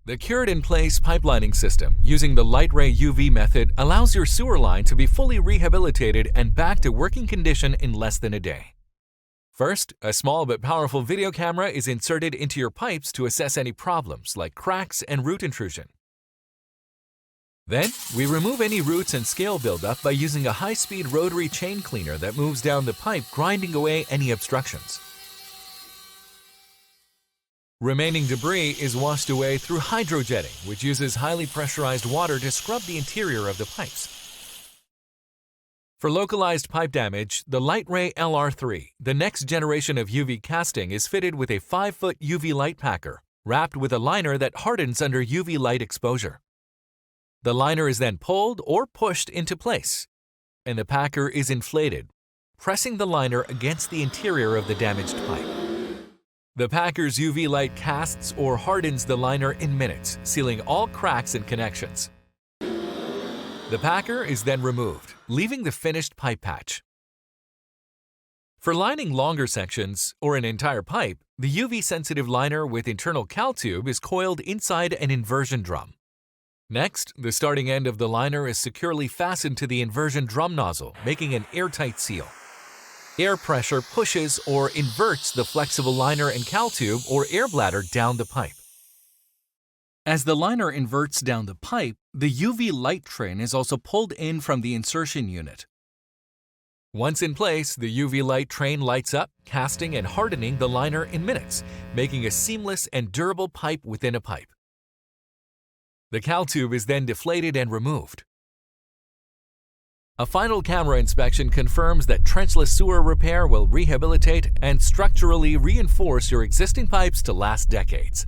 The cured-in-place pipelining system using the Lightray UV method allows your sewer line to be fully rehabilitated and back to working condition in less than a day. First, a small but powerful video camera is inserted into your pipes to assess any problems like cracks and root intrusion. Then, we remove any roots and scale buildup by using a high-speed rotary chain cleaner that moves down the pipe, grinding away any obstructions. Remaining debris is washed away through hydrojetting, which uses highly pressurized water to scrub the interior of the pipes. For localized pipe damage, the Lightray LR3, the next generation of UV casting, is fitted with a 5-foot UV light packer, wrapped with a liner that hardens under UV light exposure. The liner is then pulled or pushed into place, and the packer is inflated, pressing the liner against the interior of the damaged pipe. The packer's UV light casts or hardens the liner in minutes, sealing all cracks and connections. The packer is then removed, leaving the finished pipe patch. For lining longer sections or an entire pipe, the UV-sensitive liner with internal cal tube is coiled inside an inversion drum. Next, the starting end of the liner is securely fastened to the inversion drum nozzle, making an airtight seal. Air pressure pushes or inverts the flexible liner and cal tube or air bladder down the pipe. As the liner inverts down the pipe, the UV light train is also pulled in from the insertion unit. Once in place, the UV light train lights up, casting and hardening the liner in minutes, making a seamless and durable pipe within a pipe. The cal tube is then deflated and removed. A final camera inspection confirms that trenchless sewer repair will rehabilitate and structurally reinforce your existing pipes to last decades.